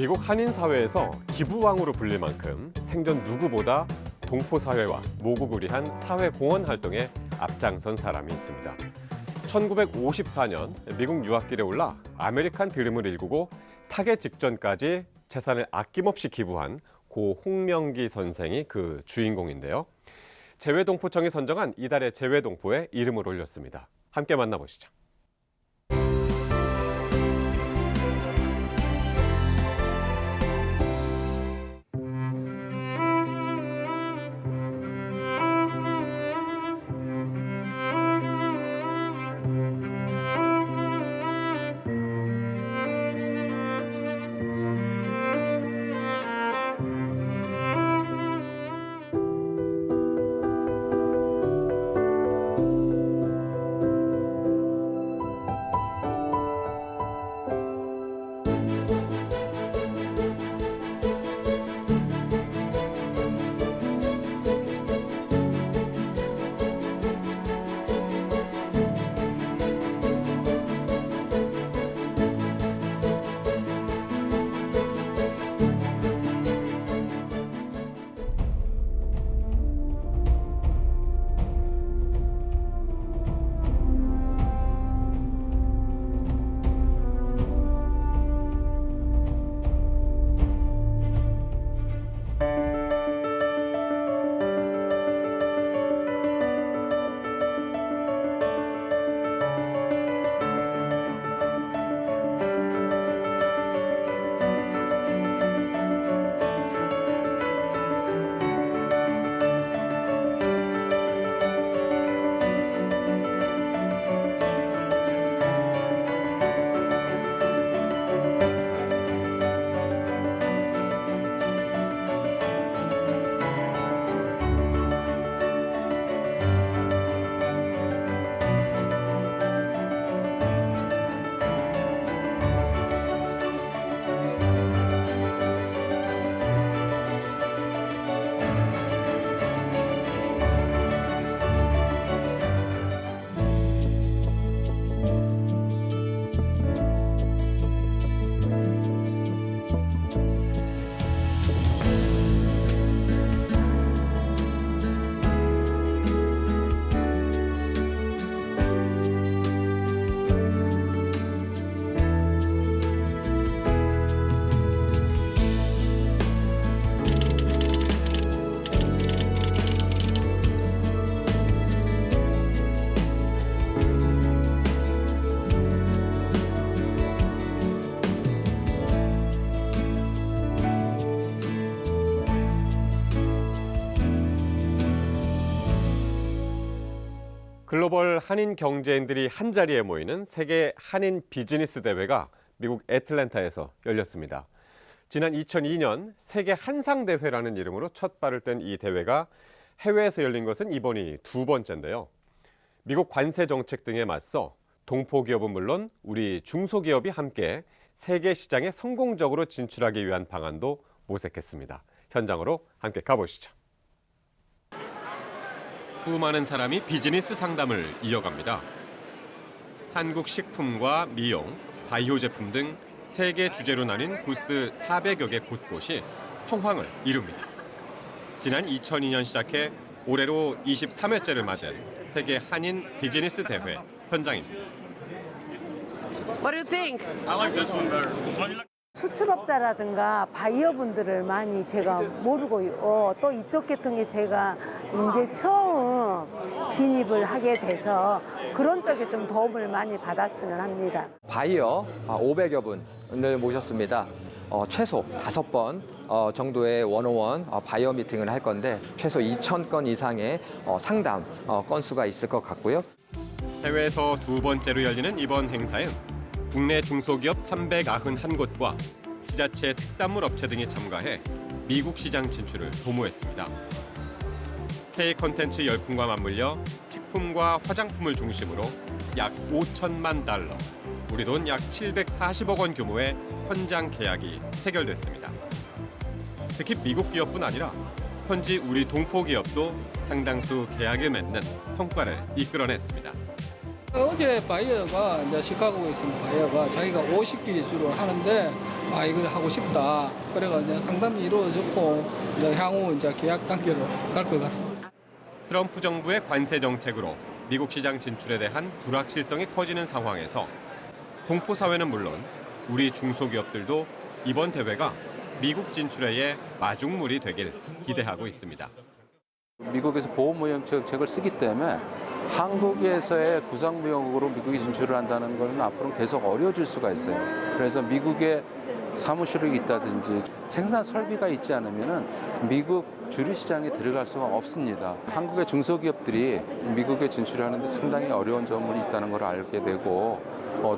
미국 한인 사회에서 기부왕으로 불릴 만큼 생전 누구보다 동포 사회와 모국을 위한 사회 공헌 활동에 앞장선 사람이 있습니다. 1954년 미국 유학길에 올라 아메리칸 드림을 일구고 타계 직전까지 재산을 아낌없이 기부한 고 홍명기 선생이 그 주인공인데요. 재외동포청이 선정한 이달의 재외동포에 이름을 올렸습니다. 함께 만나보시죠. 글로벌 한인 경제인들이 한자리에 모이는 세계 한인 비즈니스 대회가 미국 애틀랜타에서 열렸습니다. 지난 2002년 세계 한상대회라는 이름으로 첫 발을 뗀 이 대회가 해외에서 열린 것은 이번이 두 번째인데요. 미국 관세 정책 등에 맞서 동포 기업은 물론 우리 중소기업이 함께 세계 시장에 성공적으로 진출하기 위한 방안도 모색했습니다. 현장으로 함께 가보시죠. 수많은 사람이 비즈니스 상담을 이어갑니다. 한국 식품과 미용, 바이오 제품 등 세 개 주제로 나뉜 부스 400여 개 곳곳이 성황을 이룹니다. 지난 2002년 시작해 올해로 23회째를 맞은 세계 한인 비즈니스 대회 현장입니다. What do you think? I like this one better. 수출업자라든가 바이어분들을 많이 제가 모르고 또 이쪽 계통에 제가 이제 처음 진입을 하게 돼서 그런 쪽에 좀 도움을 많이 받았으면 합니다. 바이어 500여 분을 모셨습니다. 최소 5번 정도의 원오원 바이어 미팅을 할 건데 최소 2,000건 이상의 상담 건수가 있을 것 같고요. 해외에서 두 번째로 열리는 이번 행사엔 국내 중소기업 391곳과 지자체 특산물 업체 등이 참가해 미국 시장 진출을 도모했습니다. K 콘텐츠 열풍과 맞물려 식품과 화장품을 중심으로 약 5천만 달러, 우리 돈 약 740억 원 규모의 현장 계약이 체결됐습니다. 특히 미국 기업뿐 아니라 현지 우리 동포 기업도 상당수 계약을 맺는 성과를 이끌어냈습니다. 어제 바이어가 이제 시카고에 있는 바이어가 자기가 50개 주로 하는데 이걸 하고 싶다. 그래가 이제 상담이 이루어졌고 이제 향후 이제 계약 단계로 갈 것 같습니다. 트럼프 정부의 관세 정책으로 미국 시장 진출에 대한 불확실성이 커지는 상황에서 동포 사회는 물론 우리 중소기업들도 이번 대회가 미국 진출에 마중물이 되길 기대하고 있습니다. 미국에서 보호무역 정책을 쓰기 때문에 한국에서의 구상무역으로 미국이 진출을 한다는 것은 앞으로 계속 어려워질 수가 있어요. 그래서 미국에 사무실이 있다든지 생산 설비가 있지 않으면 미국 주류 시장에 들어갈 수가 없습니다. 한국의 중소기업들이 미국에 진출하는데 상당히 어려운 점이 있다는 걸 알게 되고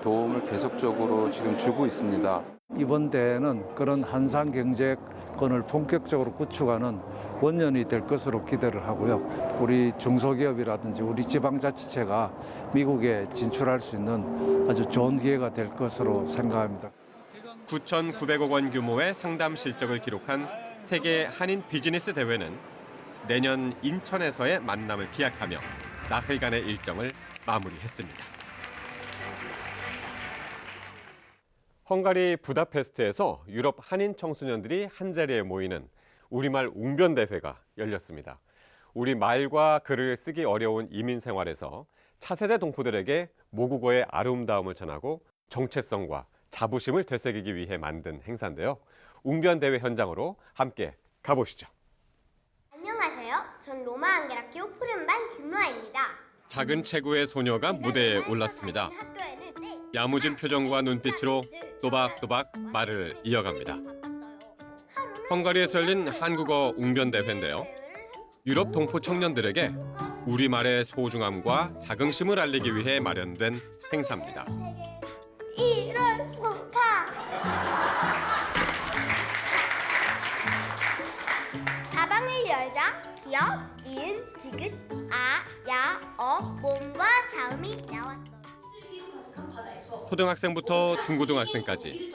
도움을 계속적으로 지금 주고 있습니다. 이번 대회는 그런 한상 경제권을 본격적으로 구축하는 원년이 될 것으로 기대를 하고요. 우리 중소기업이라든지 우리 지방자치체가 미국에 진출할 수 있는 아주 좋은 기회가 될 것으로 생각합니다. 9,900억 원 규모의 상담 실적을 기록한 세계 한인 비즈니스 대회는 내년 인천에서의 만남을 기약하며 나흘간의 일정을 마무리했습니다. 헝가리 부다페스트에서 유럽 한인 청소년들이 한자리에 모이는 우리말 웅변대회가 열렸습니다. 우리말과 글을 쓰기 어려운 이민 생활에서 차세대 동포들에게 모국어의 아름다움을 전하고 정체성과 자부심을 되새기기 위해 만든 행사인데요. 웅변대회 현장으로 함께 가보시죠. 안녕하세요. 전 로마 한글학교 푸른반 김로아입니다. 작은 체구의 소녀가 무대에 올랐습니다. 야무진 표정과 눈빛으로 또박또박 말을 이어갑니다. 헝가리에서 열린 한국어 웅변대회인데요. 유럽 동포 청년들에게 우리말의 소중함과 자긍심을 알리기 위해 마련된 행사입니다. 1월 소파 가방을 열자 기역, 니은, 디귿, 아, 야, 몸과 자음이 나왔어. 초등학생부터 중고등학생까지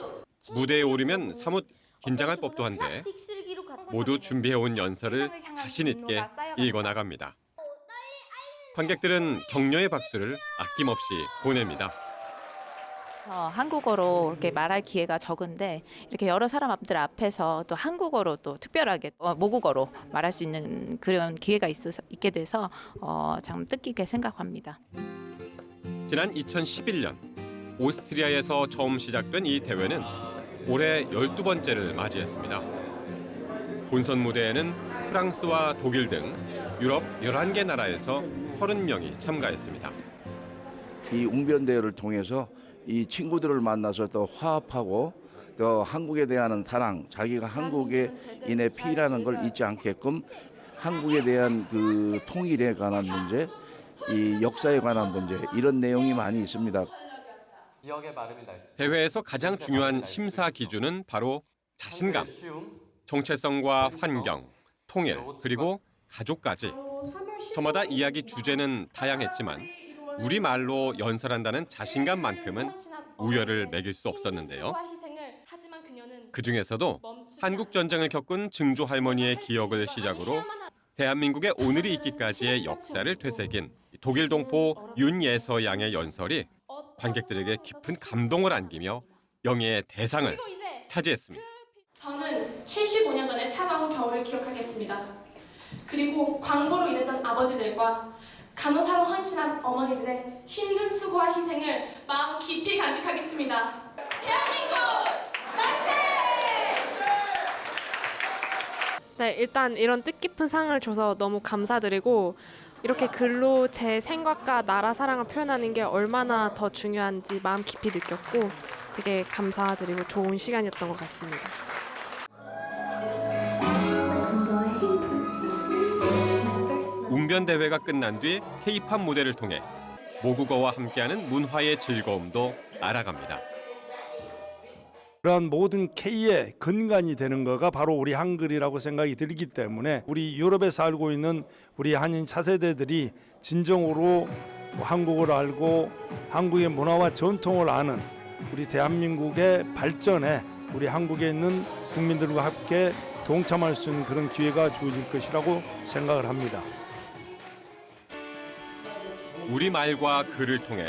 무대에 오르면 사뭇 긴장할 법도 한데 모두 준비해온 연설을 자신 있게 읽어나갑니다. 관객들은 격려의 박수를 아낌없이 보냅니다. 한국어로 이렇게 말할 기회가 적은데 이렇게 여러 사람들 앞에서 또 한국어로 또 특별하게 모국어로 말할 수 있는 그런 기회가 있게 돼서 참 뜻깊게 생각합니다. 지난 2011년 오스트리아에서 처음 시작된 이 대회는 올해 12번째를 맞이했습니다. 본선 무대에는 프랑스와 독일 등 유럽 11개 나라에서 30명이 참가했습니다. 이 웅변대회를 통해서 이 친구들을 만나서 더 화합하고 또 한국에 대한 사랑, 자기가 한국인의 피라는 걸 잊지 않게끔 한국에 대한 그 통일에 관한 문제, 이 역사에 관한 문제 이런 내용이 많이 있습니다. 대회에서 가장 중요한 심사 기준은 바로 자신감, 정체성과 환경, 통일, 그리고 가족까지. 저마다 이야기 주제는 다양했지만 우리말로 연설한다는 자신감만큼은 우열을 매길 수 없었는데요. 그중에서도 한국 전쟁을 겪은 증조 할머니의 기억을 시작으로 대한민국의 오늘이 있기까지의 역사를 되새긴 독일 동포 윤예서 양의 연설이 관객들에게 깊은 감동을 안기며 영예의 대상을 차지했습니다. 저는 75년 전의 차가운 겨울을 기억하겠습니다. 그리고 광부로 일했던 아버지들과 간호사로 헌신한 어머니들의 힘든 수고와 희생을 마음 깊이 간직하겠습니다. 대한민국 만세! 네, 일단 이런 뜻깊은 상을 줘서 너무 감사드리고 이렇게 글로 제 생각과 나라 사랑을 표현하는 게 얼마나 더 중요한지 마음 깊이 느꼈고 되게 감사드리고 좋은 시간이었던 것 같습니다. 웅변대회가 끝난 뒤 K-팝 무대를 통해 모국어와 함께하는 문화의 즐거움도 알아갑니다. 그러한 모든 K의 근간이 되는 거가 바로 우리 한글이라고 생각이 들기 때문에 우리 유럽에 살고 있는 우리 한인 차세대들이 진정으로 한국어를 알고 한국의 문화와 전통을 아는 우리 대한민국의 발전에 우리 한국에 있는 국민들과 함께 동참할 수 있는 그런 기회가 주어질 것이라고 생각을 합니다. 우리말과 글을 통해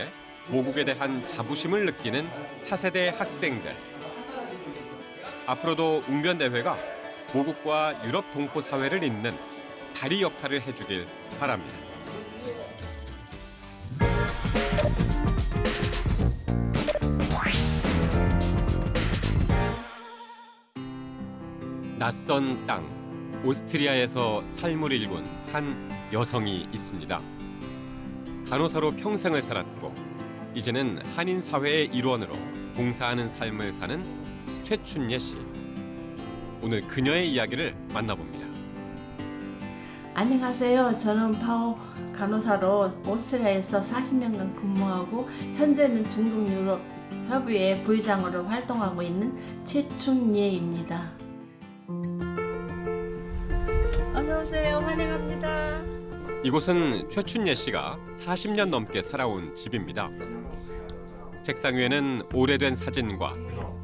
모국에 대한 자부심을 느끼는 차세대 학생들. 앞으로도 웅변대회가 모국과 유럽 동포 사회를 잇는 다리 역할을 해주길 바랍니다. 낯선 땅, 오스트리아에서 삶을 일군 한 여성이 있습니다. 간호사로 평생을 살았고 이제는 한인 사회의 일원으로 봉사하는 삶을 사는 최춘예 씨. 오늘 그녀의 이야기를 만나봅니다. 안녕하세요. 저는 파오 간호사로 오스트리아에서 40년간 근무하고 현재는 중동 유럽 협의회 부의장으로 활동하고 있는 최춘예입니다. 어서 오세요. 환영합니다. 이곳은 최춘예 씨가 40년 넘게 살아온 집입니다. 책상 위에는 오래된 사진과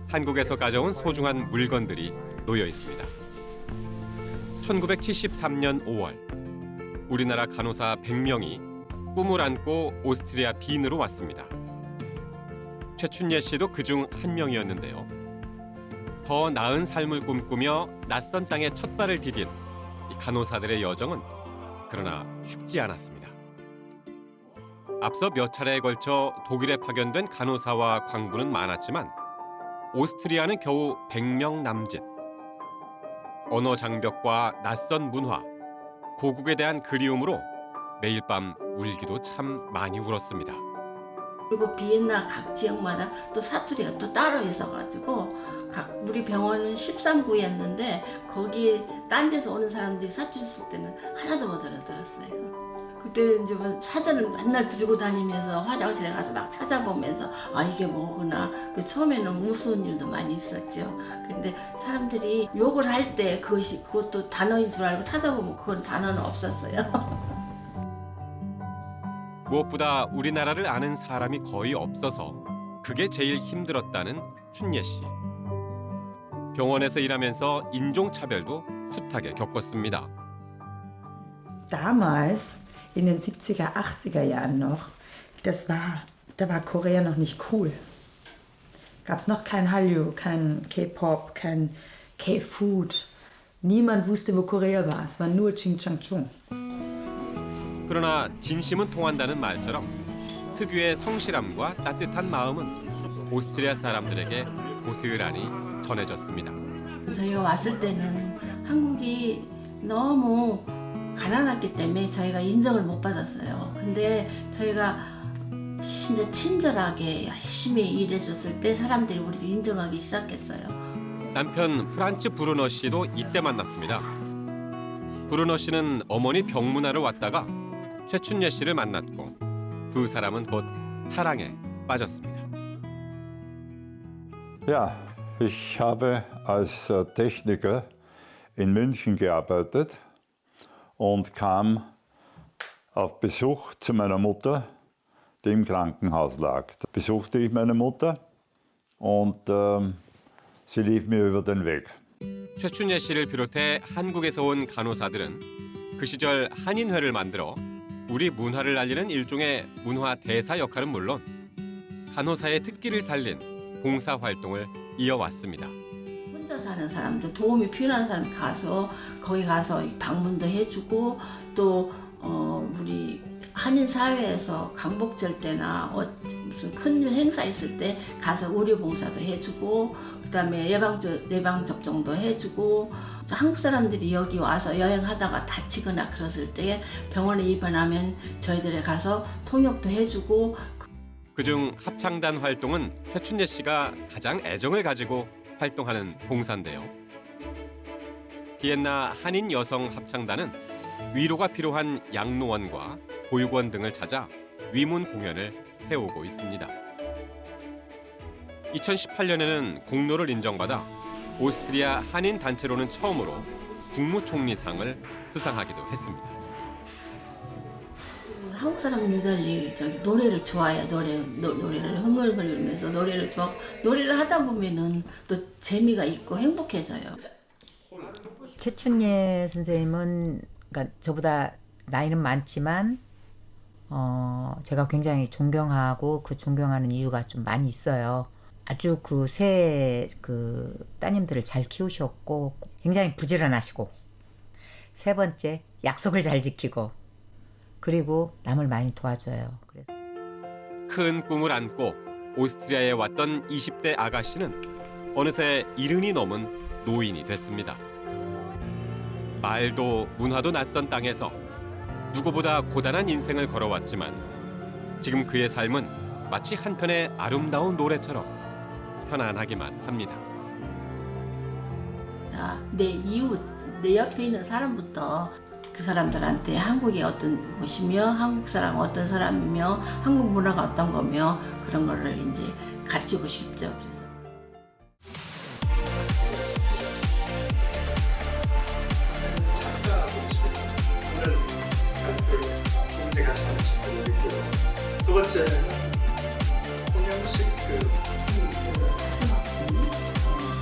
한국에서 가져온 소중한 물건들이 놓여 있습니다. 1973년 5월 우리나라 간호사 100명이 꿈을 안고 오스트리아 빈으로 왔습니다. 최춘예 씨도 그중 한 명이었는데요. 더 나은 삶을 꿈꾸며 낯선 땅에 첫 발을 디딘 이 간호사들의 여정은 그러나 쉽지 않았습니다. 앞서 몇 차례에 걸쳐 독일에 파견된 간호사와 광부는 많았지만 오스트리아는 겨우 100명 남짓. 언어 장벽과 낯선 문화, 고국에 대한 그리움으로 매일 밤 울기도 참 많이 울었습니다. 그리고 비엔나 각 지역마다 또 사투리가 또 따로 있어가지고 우리 병원은 13구였는데 거기 딴 데서 오는 사람들이 사투리 쓸 때는 하나도 못 알아들었어요. 그때 이제 뭐 사전을 맨날 들고 다니면서 화장실에 가서 막 찾아보면서 아 이게 뭐구나. 처음에는 무서운 일도 많이 있었죠. 근데 사람들이 욕을 할 때 그것도 단어인 줄 알고 찾아보면 그건 단어는 없었어요. 무엇보다 우리나라를 아는 사람이 거의 없어서 그게 제일 힘들었다는 춘예 씨. 병원에서 일하면서 인종차별도 숱하게 겪었습니다. Damals, in den 70er, 80er Jahren noch, da war Korea noch nicht cool. Gab es noch kein Hallyu, kein K-Pop, kein K-Food. Niemand wusste, wo Korea war. Es war nur Chingchangchung. 그러나 진심은 통한다는 말처럼 특유의 성실함과 따뜻한 마음은 오스트리아 사람들에게 고스란히 전해졌습니다. 저희가 왔을 때는 한국이 너무 가난했기 때문에 저희가 인정을 못 받았어요. 근데 저희가 진짜 친절하게 열심히 일해줬을 때 사람들이 우리를 인정하기 시작했어요. 남편 프란츠 브루너 씨도 이때 만났습니다. 브루너 씨는 어머니 병문안을 왔다가 최춘예 씨를 만났고 두 사람은 곧 사랑에 빠졌습니다. Ja, ich habe als Techniker in München gearbeitet und kam auf Besuch zu meiner Mutter, die im Krankenhaus lag. Da besuchte ich meine Mutter und sie lief mir über den Weg. 최춘예 씨를 비롯해 한국에서 온 간호사들은 그 시절 한인회를 만들어 우리 문화를 알리는 일종의 문화 대사 역할은 물론 간호사의 특기를 살린 봉사 활동을 이어왔습니다. 혼자 사는 사람들, 도움이 필요한 사람 가서 거기 가서 방문도 해주고 또 우리 한인 사회에서 광복절 때나 무슨 큰일 행사 있을 때 가서 의료 봉사도 해주고 그다음에 예방 접종도 해주고 한국 사람들이 여기 와서 여행하다가 다치거나 그랬을 때 병원에 입원하면 저희들에 가서 통역도 해주고. 그중 합창단 활동은 최춘예 씨가 가장 애정을 가지고 활동하는 봉사인데요. 비엔나 한인 여성 합창단은 위로가 필요한 양로원과 보육원 등을 찾아 위문 공연을 해오고 있습니다. 2018년에는 공로를 인정받아 오스트리아 한인 단체로는 처음으로 국무총리상을 수상하기도 했습니다. 한국 사람 유달리 노래를 좋아해요. 노래를 흥얼거리면서 노래를 노래를 하다 보면은 또 재미가 있고 행복해져요. 최춘예 선생님은 그러니까 저보다 나이는 많지만 제가 굉장히 존경하고 그 존경하는 이유가 좀 많이 있어요. 아주 그 새 따님들을 잘 키우셨고 굉장히 부지런하시고, 세 번째 약속을 잘 지키고, 그리고 남을 많이 도와줘요. 그래서 큰 꿈을 안고 오스트리아에 왔던 20대 아가씨는 어느새 70이 넘은 노인이 됐습니다. 말도 문화도 낯선 땅에서 누구보다 고단한 인생을 걸어왔지만 지금 그의 삶은 마치 한편의 아름다운 노래처럼 편안하기만 합니다. 내 이웃, 내 옆에 있는 사람부터 그 사람들한테 한국이 어떤 곳이며 한국 사람 어떤 사람이며 한국 문화가 어떤 거며 그런 거를 이제 가르치고 싶죠. 두 번째는 홍영식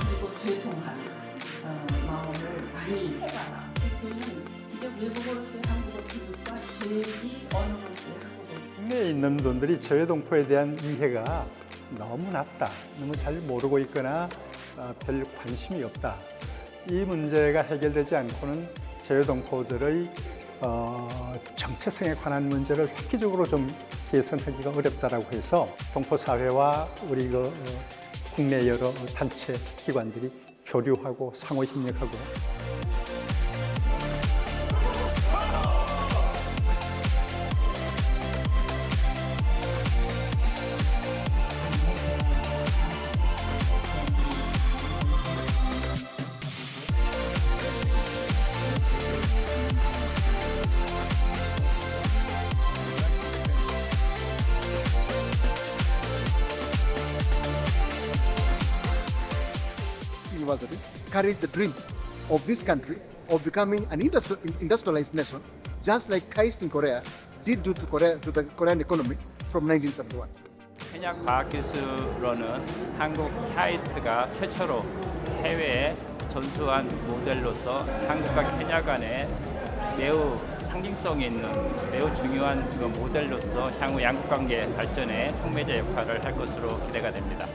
그리고 죄송한 마음을 많이 해봐라. 저는 이게 외국어로서의 한국어 교육과 제2 언어로서의 한국어. 국내에 있는 분들이 저해동포에 대한 이해가 너무 낮다, 너무 잘 모르고 있거나 별 관심이 없다. 이 문제가 해결되지 않고는 저해동포들의 정체성에 관한 문제를 획기적으로 좀 개선하기가 어렵다라고 해서 동포사회와 우리 국내 여러 단체 기관들이 교류하고 상호 협력하고 University carries the dream of this country of becoming an industrialized nation, just like KAIST in Korea did do to the Korean economy from 1971. 현역 과학기술로는 한국 카이스트가 최초로 해외에 전수한 모델로서 한국과 케냐 간에 매우 상징성 있는 매우 중요한 모델로서 향후 양국 관계 발전에 촉매제 역할을 할 것으로 기대가 됩니다.